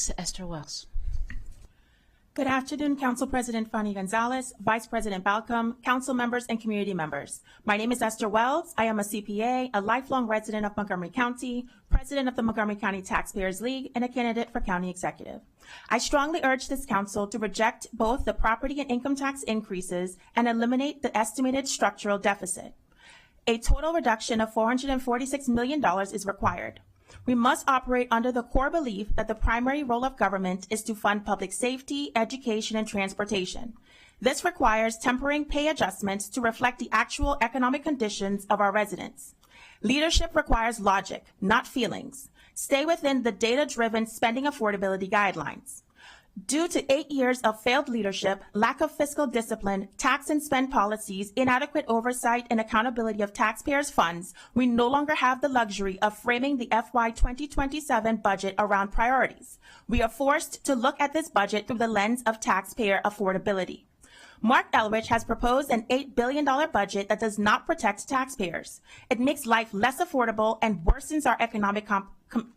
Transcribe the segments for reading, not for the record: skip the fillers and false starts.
6, Esther Wells. Good afternoon, Council President Fanny Gonzalez, Vice President Balcom, Council members, and community members. My name is Esther Wells. I am a CPA, a lifelong resident of Montgomery County, President of the Montgomery County Taxpayers League, and a candidate for County Executive. I strongly urge this Council to reject both the property and income tax increases and eliminate the estimated structural deficit. A total reduction of $446 million is required. We must operate under the core belief that the primary role of government is to fund public safety, education, and transportation. This requires tempering pay adjustments to reflect the actual economic conditions of our residents. Leadership requires logic, not feelings. Stay within the data-driven spending affordability guidelines. Due to 8 years of failed leadership, lack of fiscal discipline, tax and spend policies, inadequate oversight, and accountability of taxpayers' funds, we no longer have the luxury of framing the FY2027 budget around priorities. We are forced to look at this budget through the lens of taxpayer affordability. Mark Elrich has proposed an $8 billion budget that does not protect taxpayers. It makes life less affordable and worsens our economic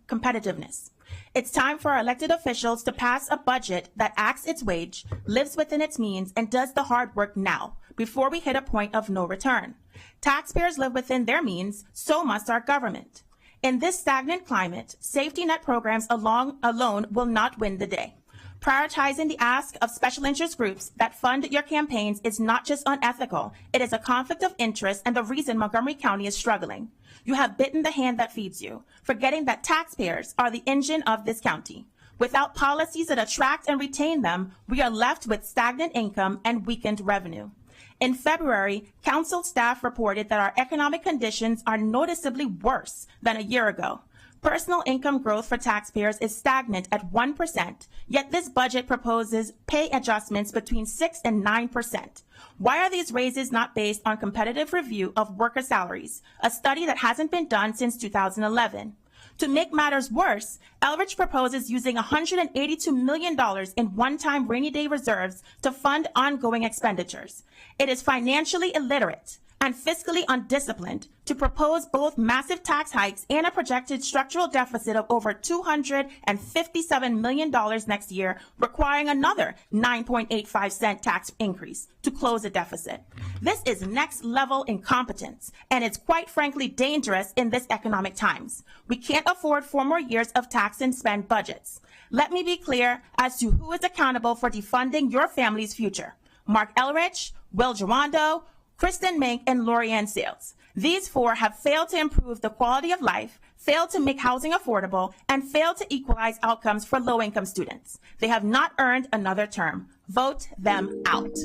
competitiveness. It's time for our elected officials to pass a budget that acts its wage, lives within its means, and does the hard work now, before we hit a point of no return. Taxpayers live within their means, so must our government. In this stagnant climate, safety net programs alone will not win the day. Prioritizing the ask of special interest groups that fund your campaigns is not just unethical, it is a conflict of interest and the reason Montgomery County is struggling. You have bitten the hand that feeds you, forgetting that taxpayers are the engine of this county. Without policies that attract and retain them, we are left with stagnant income and weakened revenue. In February, Council staff reported that our economic conditions are noticeably worse than a year ago. Personal income growth for taxpayers is stagnant at 1%, yet this budget proposes pay adjustments between 6 and 9%. Why are these raises not based on competitive review of worker salaries, a study that hasn't been done since 2011? To make matters worse, Elrich proposes using $182 million in one-time rainy day reserves to fund ongoing expenditures. It is financially illiterate and fiscally undisciplined to propose both massive tax hikes and a projected structural deficit of over $257 million next year, requiring another 9.85-cent tax increase to close the deficit. This is next-level incompetence, and it's quite frankly dangerous in this economic times. We can't afford 4 more years of tax and spend budgets. Let me be clear as to who is accountable for defunding your family's future. Mark Elrich, Will Gerando, Kristen Mink, and Lorianne Sales. These 4 have failed to improve the quality of life, failed to make housing affordable, and failed to equalize outcomes for low-income students. They have not earned another term. Vote them out.